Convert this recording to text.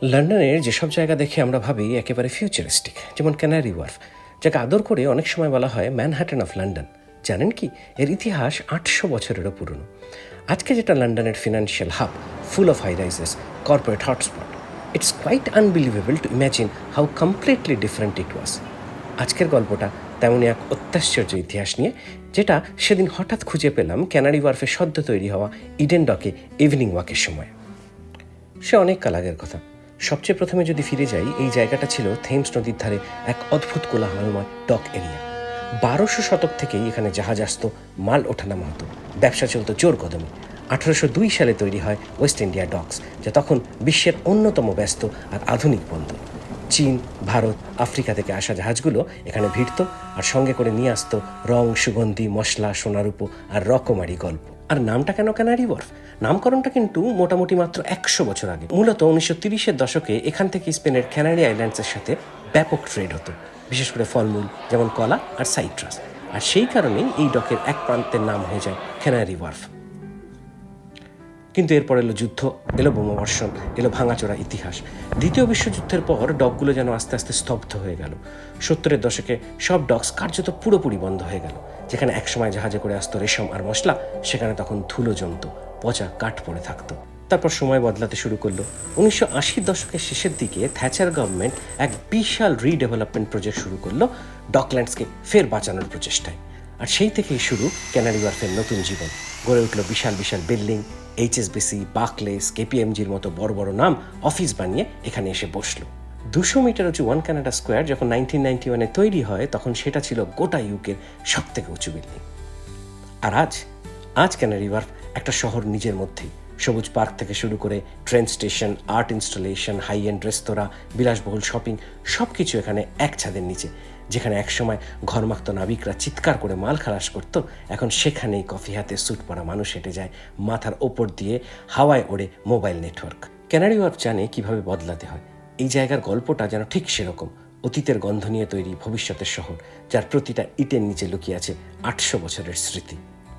লন্ডনের যেসব জায়গা দেখে আমরা ভাবি একেবারে ফিউচারিস্টিক, যেমন ক্যানারি ওয়ার্ফ, যাকে আদর করে অনেক সময় বলা হয় ম্যানহাটন অফ লন্ডন। জানেন কি, এর ইতিহাস 800 বছরেরও পুরনো। আজকে যেটা লন্ডনের financial hub, full of high rises, corporate hotspot, it's quite unbelievable to imagine how completely different it was. আজকের গল্পটা তেমনই এক অত্যাশ্চর্য ইতিহাস নিয়ে, যেটা সেদিন হঠাৎ খুঁজে পেলাম ক্যানারি ওয়ার্ফে সদ্য তৈরি হওয়া ইডেন ডকে ইভিনিং ওয়াকের সময়। সে অনেক কাল আগের কথা। সবচেয়ে প্রথমে যদি ফিরে যাই, এই জায়গাটা ছিল থেমস নদীর ধারে এক অদ্ভুত কোলাহলময় ডক এরিয়া। 1200 শতক থেকেই এখানে জাহাজ আসতো, মাল ওঠানামা হতো, ব্যবসা চলতো জোর কদমে। 1802 সালে তৈরি হয় ওয়েস্ট ইন্ডিয়া ডকস, যা তখন বিশ্বের অন্যতম ব্যস্ত আর আধুনিক বন্দর। চীন, ভারত, আফ্রিকা থেকে আসা জাহাজগুলো এখানে ভিড়ত, আর সঙ্গে করে নিয়ে আসতো রং, সুগন্ধি, মশলা, সোনারূপো আর রকমারি গল্প। আর নামটা কেন ক্যানারি ওয়ার্ফ? নামকরণটা কিন্তু মোটামুটি মাত্র 100 বছর আগে। মূলত 1930-এর দশকে এখান থেকে স্পেনের ক্যানারি আইল্যান্ডসের সাথে ব্যাপক ট্রেড হতো, বিশেষ করে ফলমূল যেমন কলা আর সাইট্রাস। আর সেই কারণেই এই ডকের এক প্রান্তের নাম হয়ে যায় ক্যানারি ওয়ার্ফ। কিন্তু এরপর এলো যুদ্ধ, এলো বোমাবর্ষণ, এলো ভাঙাচোরা ইতিহাস। দ্বিতীয় বিশ্বযুদ্ধের পর ডকগুলো যেন আস্তে আস্তে স্তব্ধ হয়ে গেল। 70-এর দশকে সব ডকস কার্যত পুরোপুরি বন্ধ হয়ে গেল। যেখানে একসময় জাহাজে করে আসতো রেশম আর মশলা, সেখানে তখন ধুলো জমতো, পচা কাঠ পড়ে থাকতো। তারপর সময় বদলাতে শুরু করলো। 1980-র দশকের শেষের দিকে থ্যাচার গভর্নমেন্ট এক বিশাল রিডেভেলপমেন্ট প্রজেক্ট শুরু করলো ডকল্যান্ডসকে ফের বাঁচানোর প্রচেষ্টায়। আর সেই থেকেই শুরু ক্যানারি ওয়ার্ফের নতুন জীবন। গড়ে উঠল বিশাল বিশাল বিল্ডিং, এইচএসবিসি, বাকলেস, কেপিএমজির মতো বড় বড় নাম অফিস বানিয়ে এখানে এসে বসলো। 200 মিটার উঁচু ওয়ান কানাডা স্কোয়ার যখন 1991-এ তৈরি হয়, তখন সেটা ছিল গোটা ইউকের সব থেকে উঁচু বিল্ডিং। আর আজ ক্যানারি ওয়ার্ফ একটা শহর নিজের মধ্যেই। সবুজ পার্ক থেকে শুরু করে train station, art installation, high end রেস্তোরাঁ, বিলাসবহুল শপিং, সব কিছু এখানে এক ছাদের নিচে। যেখানে একসময় ঘরমাক্ত নাবিকরা চিৎকার করে মাল খালাস করত, এখন সেখানেই কফি হাতে স্যুট পরা মানুষ হেঁটে যায়, মাথার ওপর দিয়ে হাওয়ায় ওড়ে মোবাইল নেটওয়ার্ক। ক্যানারি ওয়ার্ফ জানে কিভাবে বদলাতে হয়। এই জায়গার গল্পটা যেন ঠিক সেরকম, অতীতের গন্ধ নিয়ে তৈরি ভবিষ্যতের শহর, যার প্রতিটা ইটের নিচে লুকিয়ে আছে 800 বছরের স্মৃতি।